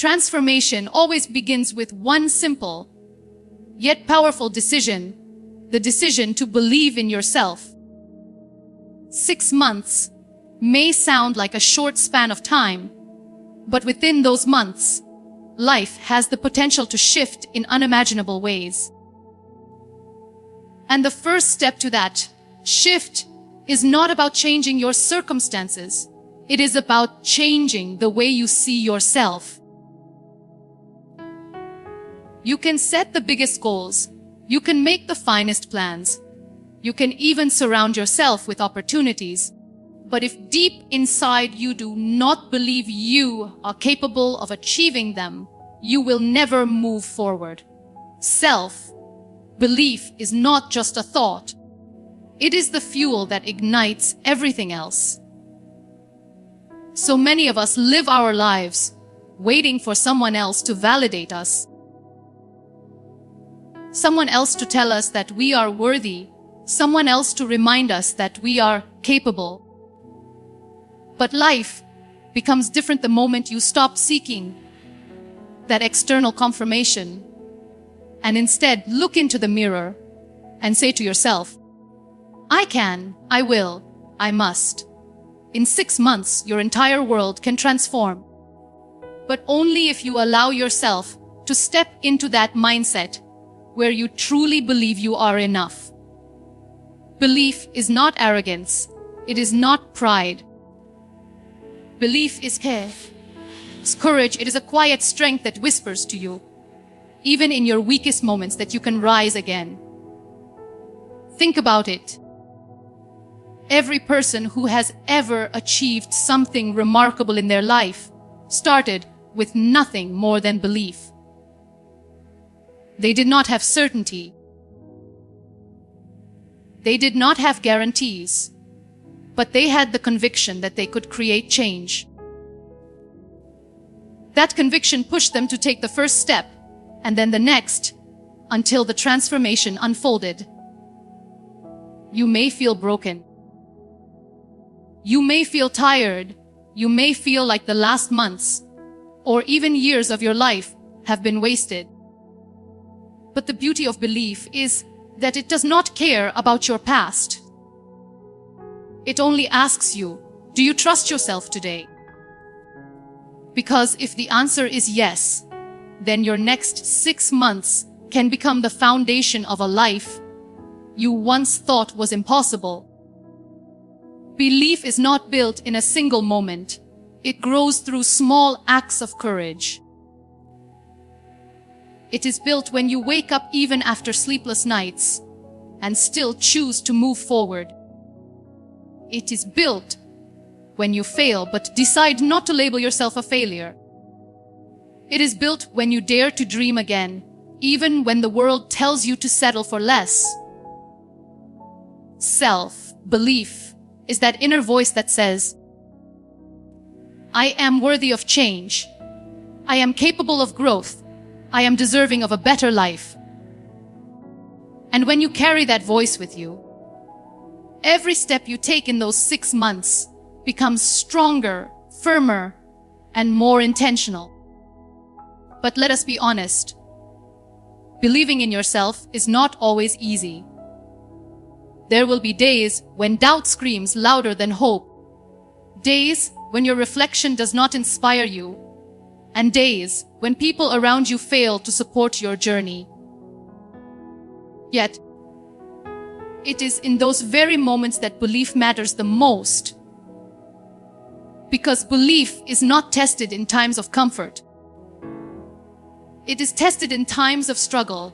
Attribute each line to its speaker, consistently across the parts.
Speaker 1: Transformation always begins with one simple, yet powerful decision, the decision to believe in yourself. 6 months may sound like a short span of time, but within those months, life has the potential to shift in unimaginable ways. And the first step to that shift is not about changing your circumstances. It is about changing the way you see yourself. You can set the biggest goals. You can make the finest plans. You can even surround yourself with opportunities. But if deep inside you do not believe you are capable of achieving them, you will never move forward. Self-belief is not just a thought. It is the fuel that ignites everything else. So many of us live our lives waiting for someone else to validate us. Someone else to tell us that we are worthy. Someone else to remind us that we are capable. But life becomes different the moment you stop seeking that external confirmation and instead look into the mirror and say to yourself, I can, I will, I must. In 6 months, your entire world can transform. But only if you allow yourself to step into that mindset where you truly believe you are enough. Belief is not arrogance. It is not pride. Belief is care. It's courage. It is a quiet strength that whispers to you, even in your weakest moments, that you can rise again. Think about it. Every person who has ever achieved something remarkable in their life started with nothing more than belief. They did not have certainty. They did not have guarantees, but they had the conviction that they could create change. That conviction pushed them to take the first step, and then the next, until the transformation unfolded. You may feel broken. You may feel tired. You may feel like the last months, or even years of your life have been wasted. But the beauty of belief is that it does not care about your past. It only asks you, do you trust yourself today? Because if the answer is yes, then your next 6 months can become the foundation of a life you once thought was impossible. Belief is not built in a single moment. It grows through small acts of courage. It is built when you wake up even after sleepless nights and still choose to move forward. It is built when you fail but decide not to label yourself a failure. It is built when you dare to dream again, even when the world tells you to settle for less. Self-belief is that inner voice that says, I am worthy of change. I am capable of growth. I am deserving of a better life. And when you carry that voice with you, every step you take in those 6 months becomes stronger, firmer, and more intentional. But let us be honest. Believing in yourself is not always easy. There will be days when doubt screams louder than hope. Days when your reflection does not inspire you. And days when people around you fail to support your journey. Yet, it is in those very moments that belief matters the most. Because belief is not tested in times of comfort. It is tested in times of struggle.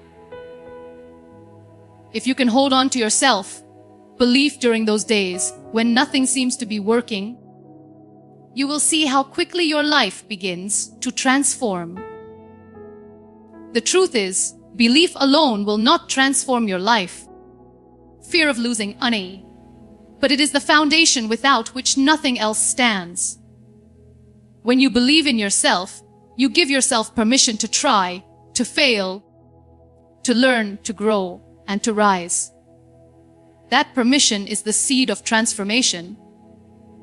Speaker 1: If you can hold on to yourself, belief during those days when nothing seems to be working, you will see how quickly your life begins to transform. The truth is, belief alone will not transform your life. Fear of losing money. But it is the foundation without which nothing else stands. When you believe in yourself, you give yourself permission to try, to fail, to learn, to grow, and to rise. That permission is the seed of transformation.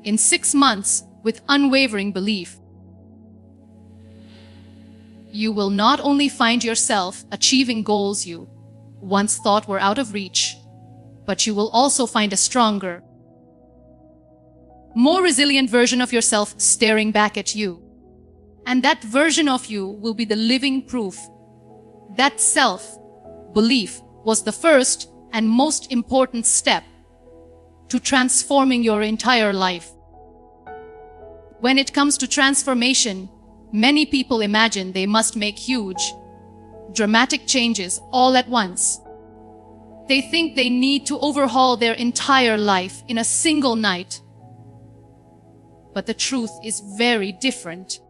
Speaker 1: In 6 months, with unwavering belief, you will not only find yourself achieving goals you once thought were out of reach, but you will also find a stronger, more resilient version of yourself staring back at you. And that version of you will be the living proof that self-belief was the first and most important step to transforming your entire life. When it comes to transformation, many people imagine they must make huge, dramatic changes all at once. They think they need to overhaul their entire life in a single night. But the truth is very different.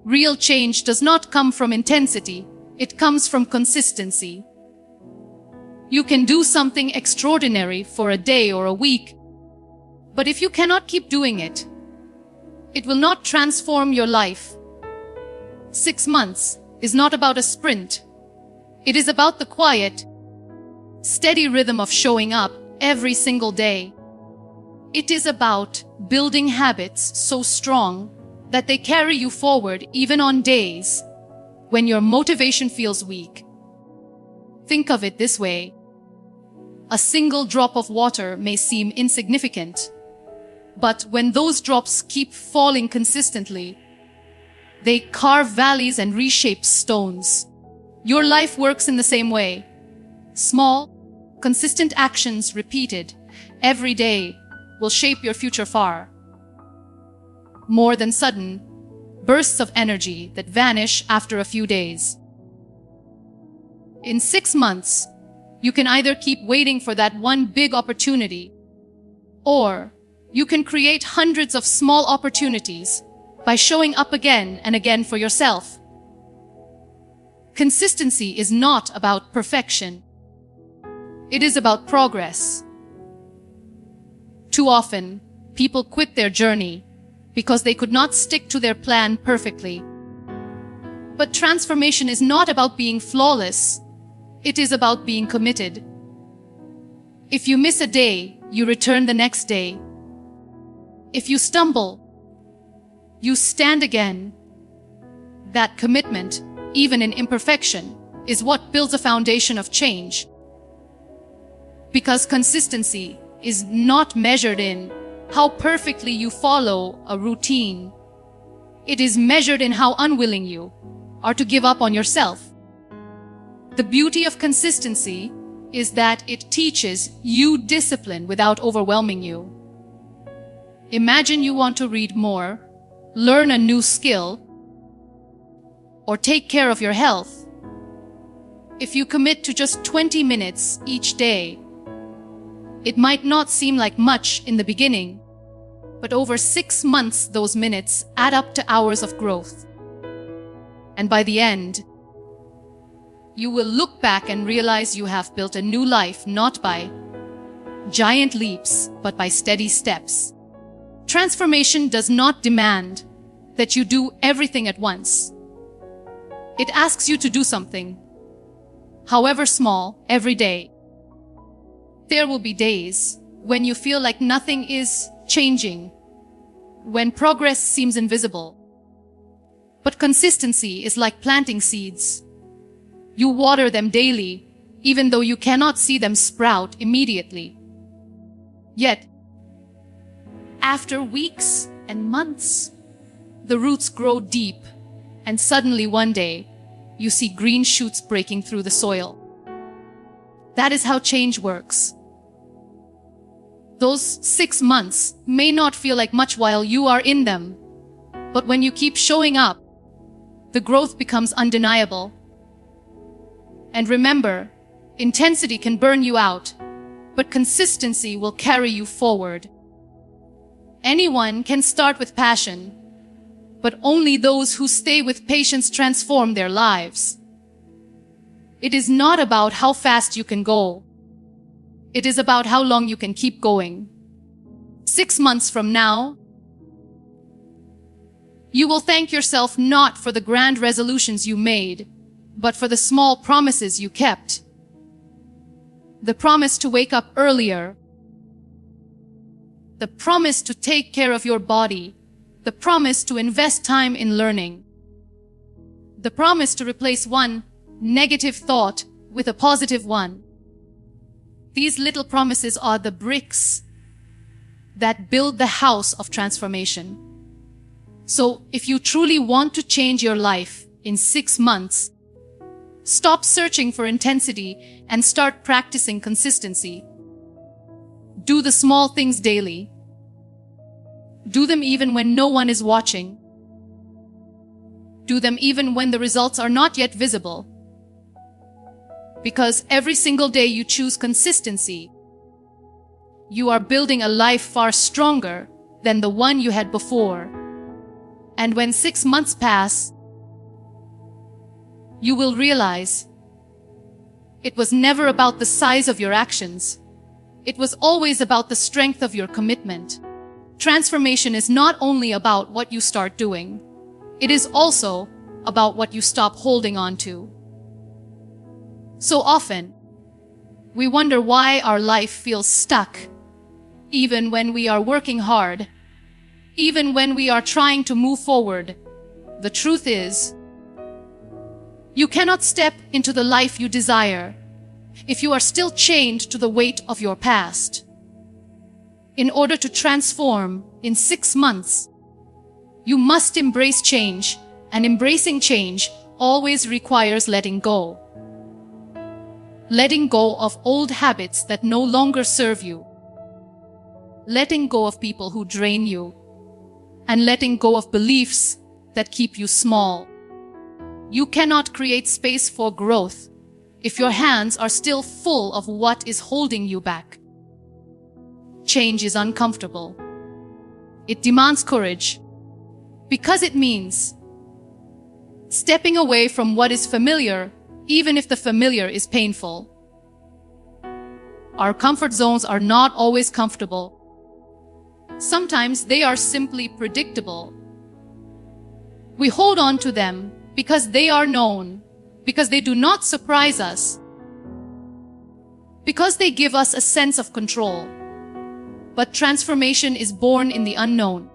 Speaker 1: Real change does not come from intensity, it comes from consistency. You can do something extraordinary for a day or a week, but if you cannot keep doing it, it will not transform your life. 6 months is not about a sprint. It is about the quiet, steady rhythm of showing up every single day. It is about building habits so strong that they carry you forward even on days when your motivation feels weak. Think of it this way. A single drop of water may seem insignificant, but when those drops keep falling consistently, they carve valleys and reshape stones. Your life works in the same way. Small, consistent actions repeated every day will shape your future far more than sudden bursts of energy that vanish after a few days. In 6 months, you can either keep waiting for that one big opportunity, or you can create hundreds of small opportunities by showing up again and again for yourself. Consistency is not about perfection. It is about progress. Too often, people quit their journey because they could not stick to their plan perfectly. But transformation is not about being flawless. It is about being committed. If you miss a day, you return the next day. If you stumble, you stand again. That commitment, even in imperfection, is what builds a foundation of change. Because consistency is not measured in how perfectly you follow a routine. It is measured in how unwilling you are to give up on yourself. The beauty of consistency is that it teaches you discipline without overwhelming you. Imagine you want to read more, learn a new skill, or take care of your health. If you commit to just 20 minutes each day, it might not seem like much in the beginning, but over 6 months those minutes add up to hours of growth. And by the end, you will look back and realize you have built a new life not by giant leaps, but by steady steps. Transformation does not demand that you do everything at once. It asks you to do something, however small, every day. There will be days when you feel like nothing is changing, when progress seems invisible. But consistency is like planting seeds. You water them daily, even though you cannot see them sprout immediately. Yet, after weeks and months, the roots grow deep, and suddenly one day, you see green shoots breaking through the soil. That is how change works. Those 6 months may not feel like much while you are in them, but when you keep showing up, the growth becomes undeniable. And remember, intensity can burn you out, but consistency will carry you forward. Anyone can start with passion, but only those who stay with patience transform their lives. It is not about how fast you can go. It is about how long you can keep going. 6 months from now, you will thank yourself not for the grand resolutions you made, but for the small promises you kept. The promise to wake up earlier, the promise to take care of your body, the promise to invest time in learning, The promise to replace one negative thought with a positive one. These little promises are the bricks that build the house of transformation. So if you truly want to change your life in 6 months, stop searching for intensity and start practicing consistency. Do the small things daily. Do them even when no one is watching. Do them even when the results are not yet visible. Because every single day you choose consistency, you are building a life far stronger than the one you had before. And when 6 months pass, you will realize it was never about the size of your actions. It was always about the strength of your commitment. Transformation is not only about what you start doing, it is also about what you stop holding on to. So often, we wonder why our life feels stuck, even when we are working hard, even when we are trying to move forward. The truth is, you cannot step into the life you desire if you are still chained to the weight of your past. In order to transform in 6 months, you must embrace change, and embracing change always requires letting go. Letting go of old habits that no longer serve you. Letting go of people who drain you. And letting go of beliefs that keep you small. You cannot create space for growth if your hands are still full of what is holding you back. Change is uncomfortable. It demands courage because it means stepping away from what is familiar, even if the familiar is painful. Our comfort zones are not always comfortable. Sometimes they are simply predictable. We hold on to them because they are known, because they do not surprise us, because they give us a sense of control. But transformation is born in the unknown,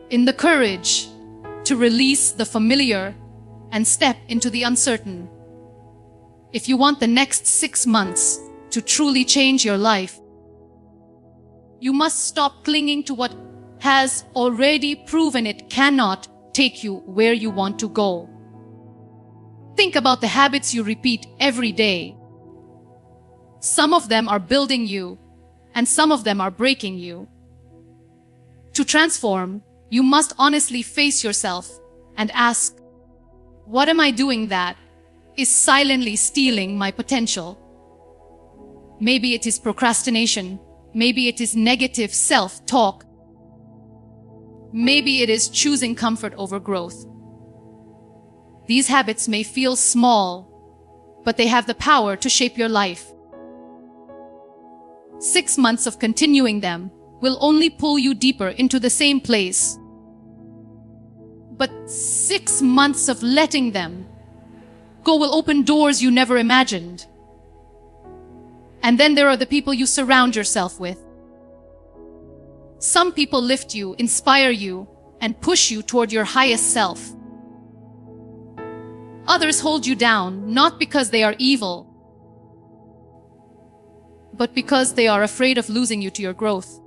Speaker 1: in the courage to release the familiar and step into the uncertain. If you want the next 6 months to truly change your life, you must stop clinging to what has already proven it cannot take you where you want to go. Think about the habits you repeat every day. Some of them are building you, and some of them are breaking you. To transform, you must honestly face yourself and ask, what am I doing that is silently stealing my potential? Maybe it is procrastination. Maybe it is negative self-talk. Maybe it is choosing comfort over growth. These habits may feel small, but they have the power to shape your life. 6 months of continuing them will only pull you deeper into the same place. But 6 months of letting them go will open doors you never imagined. And then there are the people you surround yourself with. Some people lift you, inspire you, and push you toward your highest self. Others hold you down, not because they are evil, but because they are afraid of losing you to your growth.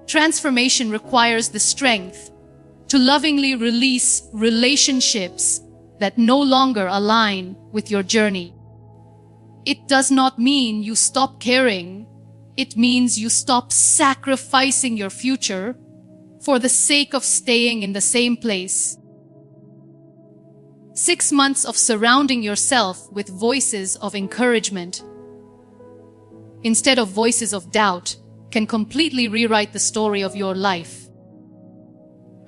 Speaker 1: Transformation requires the strength to lovingly release relationships that no longer align with your journey. It does not mean you stop caring. It means you stop sacrificing your future for the sake of staying in the same place. 6 months of surrounding yourself with voices of encouragement instead of voices of doubt can completely rewrite the story of your life.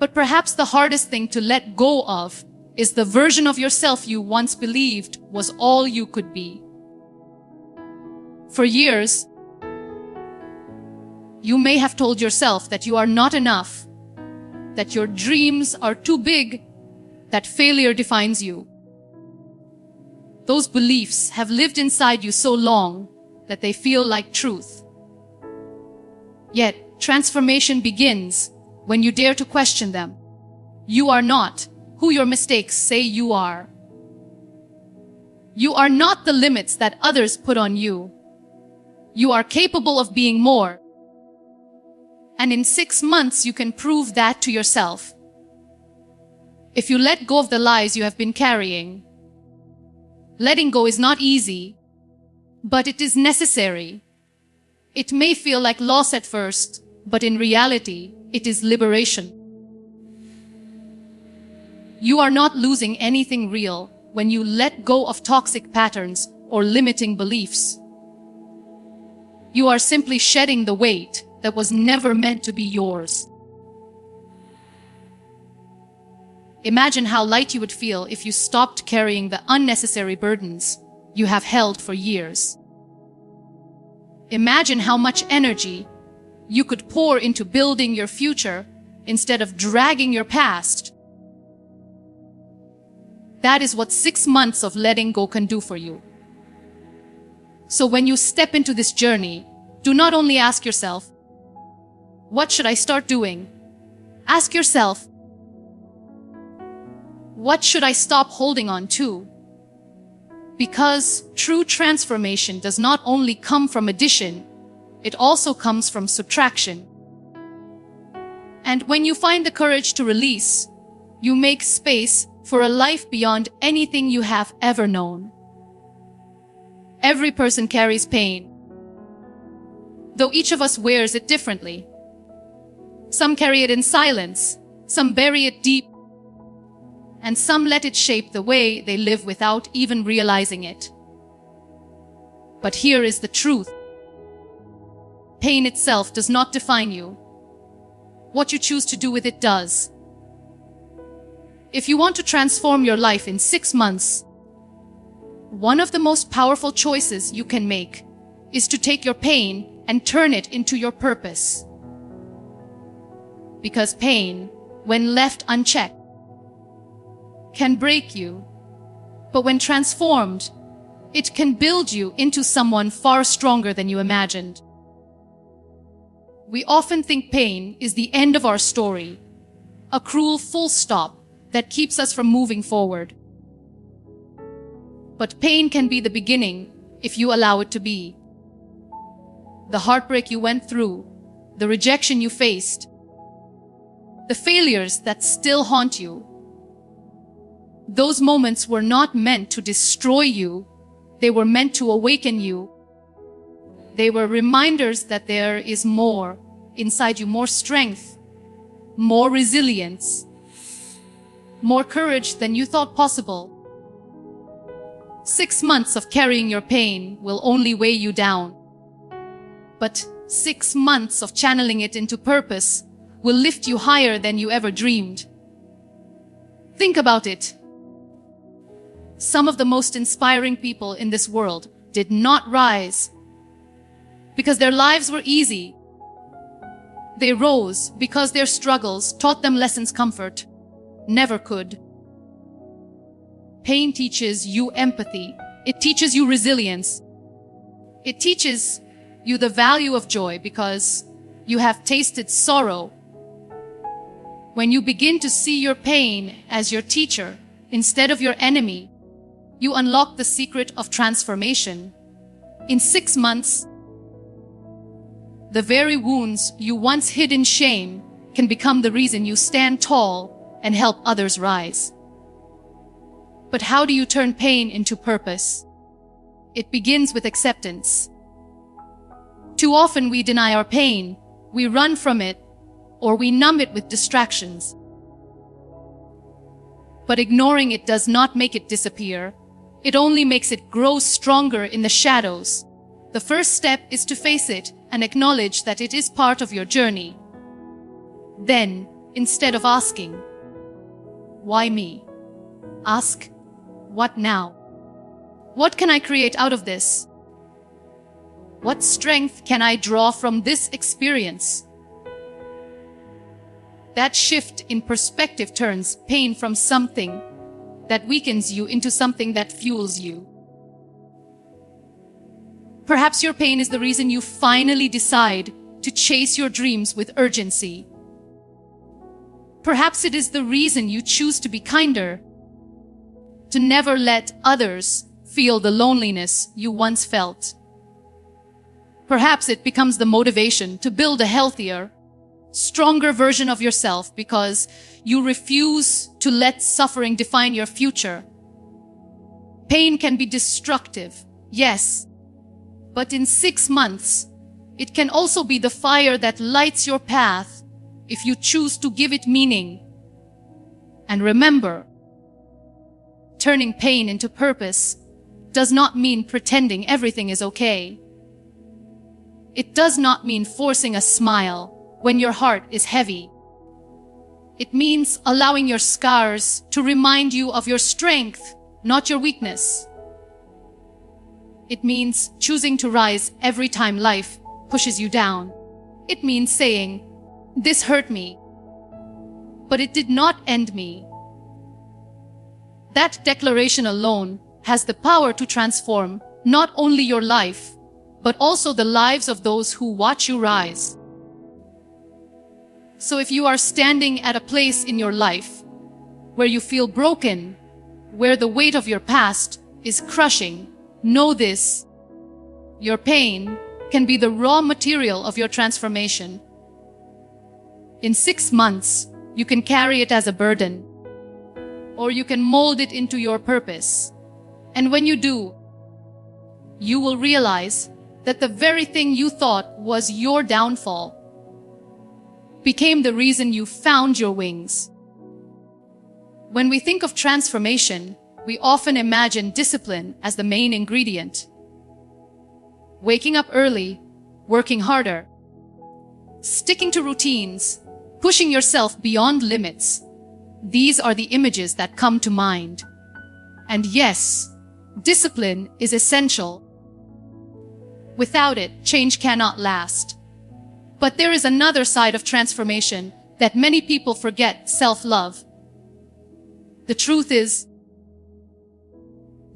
Speaker 1: But perhaps the hardest thing to let go of is the version of yourself you once believed was all you could be. For years, you may have told yourself that you are not enough, that your dreams are too big, that failure defines you. Those beliefs have lived inside you so long that they feel like truth. Yet, transformation begins when you dare to question them. You are not who your mistakes say you are. You are not the limits that others put on you. You are capable of being more. And in 6 months, you can prove that to yourself. If you let go of the lies you have been carrying, letting go is not easy, but it is necessary. It may feel like loss at first, but in reality, it is liberation. You are not losing anything real when you let go of toxic patterns or limiting beliefs. You are simply shedding the weight that was never meant to be yours. Imagine how light you would feel if you stopped carrying the unnecessary burdens you have held for years. Imagine how much energy you could pour into building your future instead of dragging your past. That is what 6 months of letting go can do for you. So when you step into this journey, do not only ask yourself, what should I start doing? Ask yourself, what should I stop holding on to? Because true transformation does not only come from addition, it also comes from subtraction. And when you find the courage to release, you make space for a life beyond anything you have ever known. Every person carries pain, though each of us wears it differently. Some carry it in silence, some bury it deep, and some let it shape the way they live without even realizing it. But here is the truth. Pain itself does not define you. What you choose to do with it does. If you want to transform your life in 6 months, one of the most powerful choices you can make is to take your pain and turn it into your purpose. Because pain, when left unchecked, can break you, but when transformed, it can build you into someone far stronger than you imagined. We often think pain is the end of our story, a cruel full stop that keeps us from moving forward. But pain can be the beginning if you allow it to be. The heartbreak you went through, the rejection you faced, the failures that still haunt you. Those moments were not meant to destroy you. They were meant to awaken you. They were reminders that there is more inside you, more strength, more resilience, more courage than you thought possible. 6 months of carrying your pain will only weigh you down. But 6 months of channeling it into purpose will lift you higher than you ever dreamed. Think about it. Some of the most inspiring people in this world did not rise because their lives were easy. They rose because their struggles taught them lessons comfort never could. Pain teaches you empathy. It teaches you resilience. It teaches you the value of joy because you have tasted sorrow. When you begin to see your pain as your teacher instead of your enemy, you unlock the secret of transformation. In 6 months, the very wounds you once hid in shame can become the reason you stand tall and help others rise. But how do you turn pain into purpose? It begins with acceptance. Too often we deny our pain, we run from it, or we numb it with distractions. But ignoring it does not make it disappear. It only makes it grow stronger in the shadows. The first step is to face it and acknowledge that it is part of your journey. Then, instead of asking, "Why me?" ask, "What now? What can I create out of this? What strength can I draw from this experience?" That shift in perspective turns pain from something that weakens you into something that fuels you. Perhaps your pain is the reason you finally decide to chase your dreams with urgency. Perhaps it is the reason you choose to be kinder, to never let others feel the loneliness you once felt. Perhaps it becomes the motivation to build a healthier, stronger version of yourself because you refuse to let suffering define your future. Pain can be destructive, yes, but in 6 months, it can also be the fire that lights your path if you choose to give it meaning. And remember, turning pain into purpose does not mean pretending everything is okay. It does not mean forcing a smile when your heart is heavy. It means allowing your scars to remind you of your strength, not your weakness. It means choosing to rise every time life pushes you down. It means saying, "This hurt me, but it did not end me." That declaration alone has the power to transform not only your life, but also the lives of those who watch you rise. So if you are standing at a place in your life where you feel broken, where the weight of your past is crushing, know this: your pain can be the raw material of your transformation. In 6 months, you can carry it as a burden, or you can mold it into your purpose. And when you do, you will realize that the very thing you thought was your downfall became the reason you found your wings. When we think of transformation, we often imagine discipline as the main ingredient. Waking up early, working harder, sticking to routines, pushing yourself beyond limits. These are the images that come to mind. And yes, discipline is essential. Without it, change cannot last. But there is another side of transformation that many people forget: self-love. The truth is,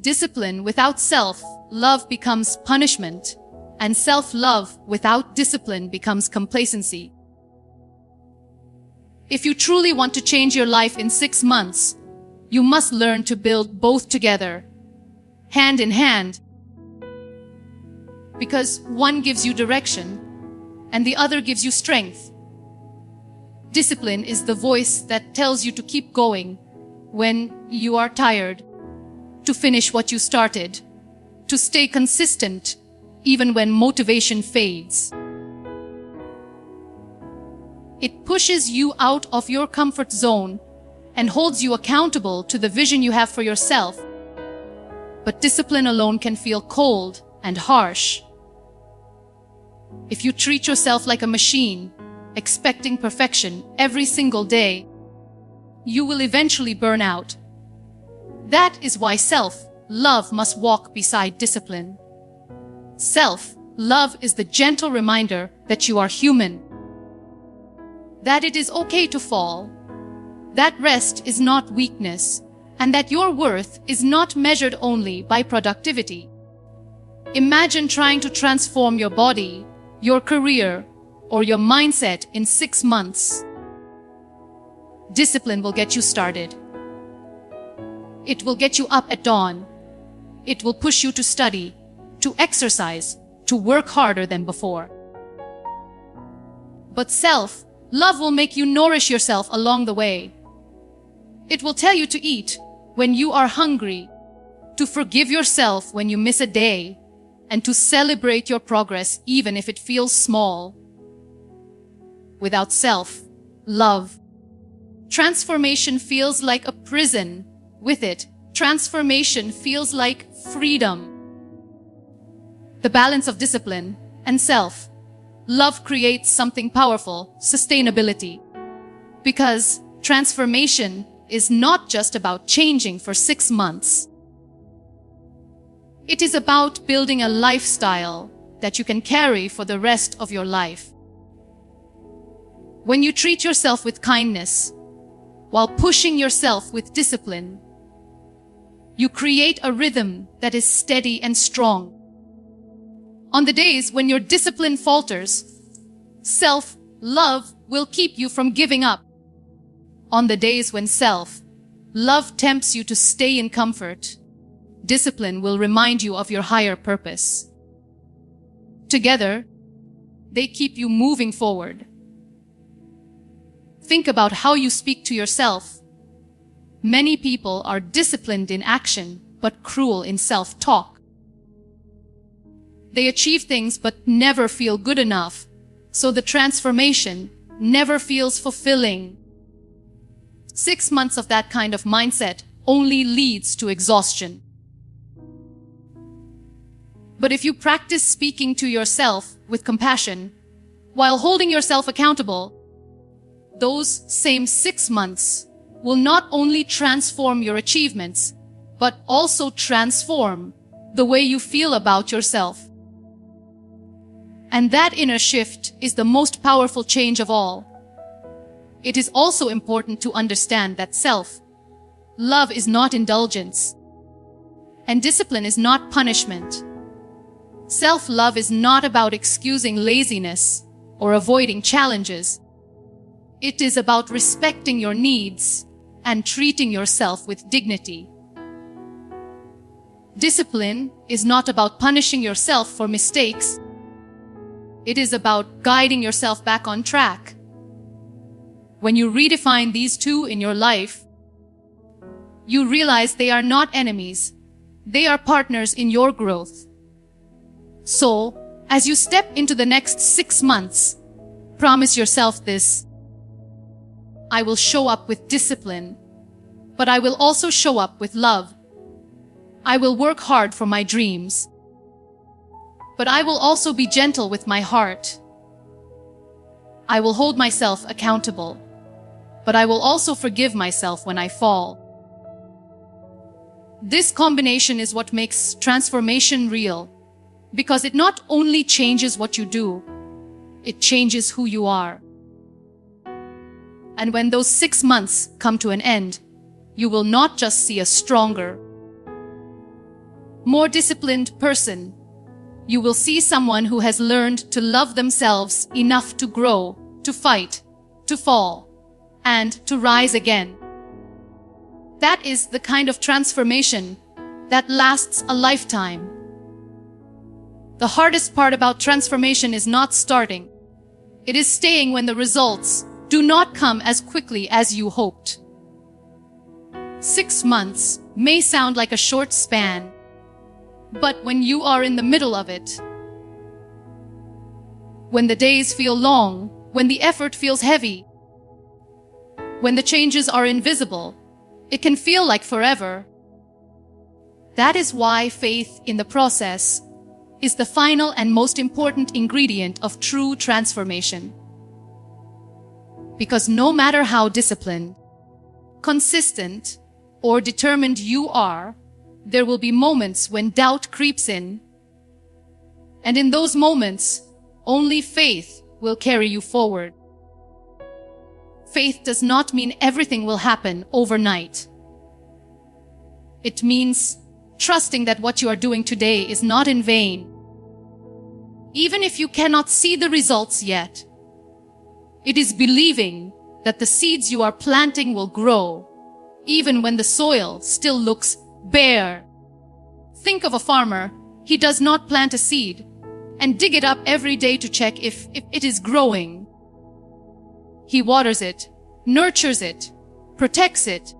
Speaker 1: discipline without self-love becomes punishment, and self-love without discipline becomes complacency. If you truly want to change your life in 6 months, you must learn to build both together, hand in hand, because one gives you direction and the other gives you strength. Discipline is the voice that tells you to keep going when you are tired, to finish what you started, to stay consistent even when motivation fades. It pushes you out of your comfort zone and holds you accountable to the vision you have for yourself. But discipline alone can feel cold and harsh. If you treat yourself like a machine, expecting perfection every single day, you will eventually burn out. That is why self-love must walk beside discipline. Self-love is the gentle reminder that you are human, that it is okay to fall, that rest is not weakness, and that your worth is not measured only by productivity. Imagine trying to transform your body, your career, or your mindset in 6 months. Discipline will get you started. It will get you up at dawn. It will push you to study, to exercise, to work harder than before. But self-love will make you nourish yourself along the way. It will tell you to eat when you are hungry, to forgive yourself when you miss a day, and to celebrate your progress even if it feels small. Without self-love, transformation feels like a prison. With it, transformation feels like freedom. The balance of discipline and self-love creates something powerful: sustainability. Because transformation is not just about changing for 6 months. It is about building a lifestyle that you can carry for the rest of your life. When you treat yourself with kindness, while pushing yourself with discipline, you create a rhythm that is steady and strong. On the days when your discipline falters, self-love will keep you from giving up. On the days when self-love tempts you to stay in comfort, discipline will remind you of your higher purpose. Together, they keep you moving forward. Think about how you speak to yourself. Many people are disciplined in action, but cruel in self-talk. They achieve things but never feel good enough, so the transformation never feels fulfilling. 6 months of that kind of mindset only leads to exhaustion. But if you practice speaking to yourself with compassion, while holding yourself accountable, those same 6 months will not only transform your achievements, but also transform the way you feel about yourself. And that inner shift is the most powerful change of all. It is also important to understand that self-love is not indulgence, and discipline is not punishment. Self-love is not about excusing laziness or avoiding challenges. It is about respecting your needs and treating yourself with dignity. Discipline is not about punishing yourself for mistakes. It is about guiding yourself back on track. When you redefine these two in your life, you realize they are not enemies. They are partners in your growth. So, as you step into the next 6 months, promise yourself this: I will show up with discipline, but I will also show up with love. I will work hard for my dreams, but I will also be gentle with my heart. I will hold myself accountable, but I will also forgive myself when I fall. This combination is what makes transformation real, because it not only changes what you do, it changes who you are. And when those 6 months come to an end, you will not just see a stronger, more disciplined person. You will see someone who has learned to love themselves enough to grow, to fight, to fall, and to rise again. That is the kind of transformation that lasts a lifetime. The hardest part about transformation is not starting. It is staying when the results do not come as quickly as you hoped. 6 months may sound like a short span, but when you are in the middle of it, when the days feel long, when the effort feels heavy, when the changes are invisible, it can feel like forever. That is why faith in the process is the final and most important ingredient of true transformation. Because no matter how disciplined, consistent, or determined you are, there will be moments when doubt creeps in. And in those moments, only faith will carry you forward. Faith does not mean everything will happen overnight. It means trusting that what you are doing today is not in vain. Even if you cannot see the results yet, it is believing that the seeds you are planting will grow, even when the soil still looks bare. Think of a farmer. He does not plant a seed and dig it up every day to check if it is growing. He waters it, nurtures it, protects it,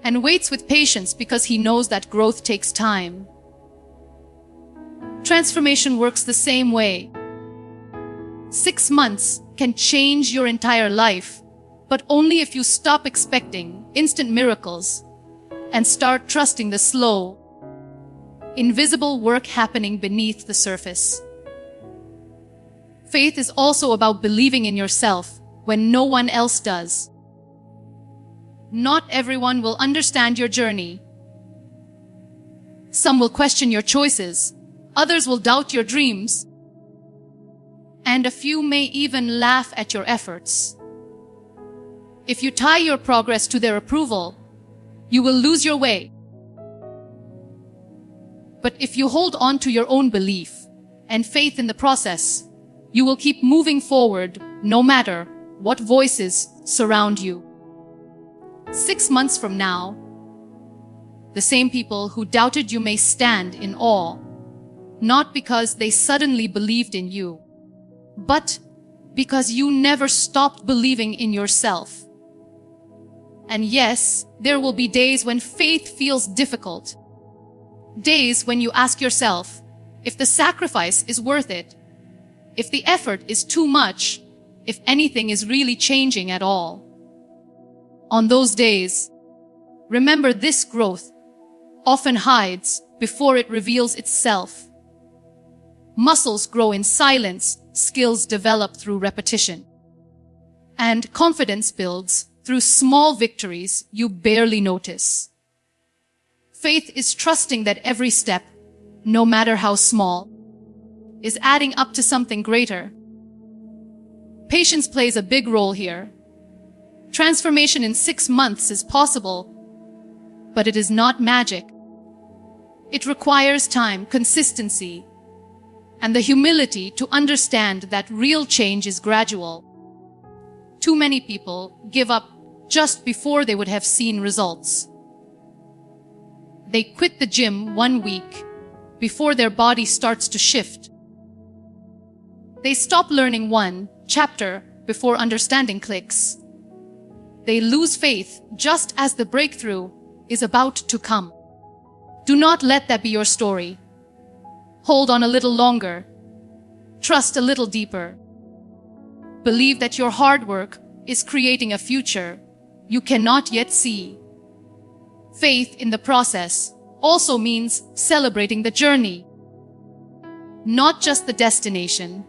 Speaker 1: and waits with patience because he knows that growth takes time. Transformation works the same way. 6 months can change your entire life, but only if you stop expecting instant miracles and start trusting the slow, invisible work happening beneath the surface. Faith is also about believing in yourself when no one else does. Not everyone will understand your journey. Some will question your choices, others will doubt your dreams, and a few may even laugh at your efforts. If you tie your progress to their approval, you will lose your way. But if you hold on to your own belief and faith in the process, you will keep moving forward no matter what voices surround you. 6 months from now, the same people who doubted you may stand in awe, not because they suddenly believed in you, but because you never stopped believing in yourself. And yes, there will be days when faith feels difficult. Days when you ask yourself if the sacrifice is worth it, if the effort is too much, if anything is really changing at all. On those days, remember this: growth often hides before it reveals itself. Muscles grow in silence, skills develop through repetition, and confidence builds through small victories you barely notice. Faith is trusting that every step, no matter how small, is adding up to something greater. Patience plays a big role here. Transformation in 6 months is possible, but it is not magic. It requires time, consistency, and the humility to understand that real change is gradual. Too many people give up just before they would have seen results. They quit the gym 1 week before their body starts to shift. They stop learning 1 chapter before understanding clicks. They lose faith just as the breakthrough is about to come. Do not let that be your story. Hold on a little longer. Trust a little deeper. Believe that your hard work is creating a future you cannot yet see. Faith in the process also means celebrating the journey, not just the destination.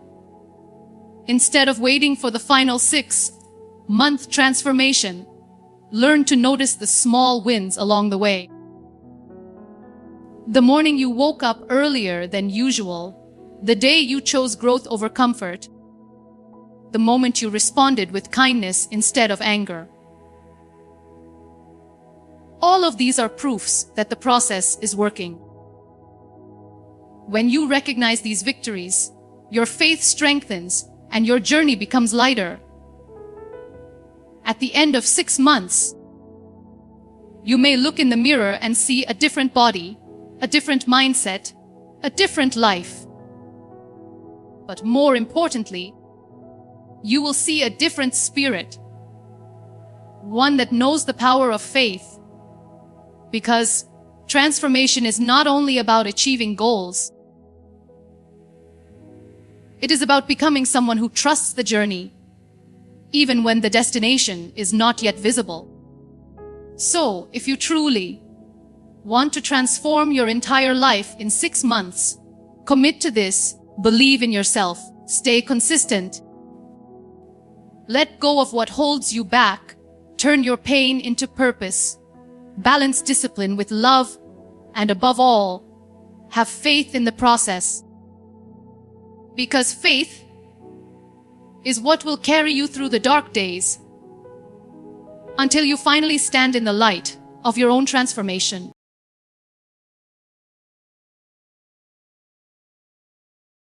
Speaker 1: Instead of waiting for the final 6-month transformation, learn to notice the small wins along the way. The morning you woke up earlier than usual, the day you chose growth over comfort, the moment you responded with kindness instead of anger. All of these are proofs that the process is working. When you recognize these victories, your faith strengthens and your journey becomes lighter. At the end of 6 months, you may look in the mirror and see a different body, a different mindset, a different life. But more importantly, you will see a different spirit, one that knows the power of faith. Because transformation is not only about achieving goals, it is about becoming someone who trusts the journey, even when the destination is not yet visible. So, if you truly want to transform your entire life in 6 months, commit to this, believe in yourself, stay consistent. Let go of what holds you back, turn your pain into purpose, balance discipline with love, and above all, have faith in the process. Because faith is what will carry you through the dark days until you finally stand in the light of your own transformation.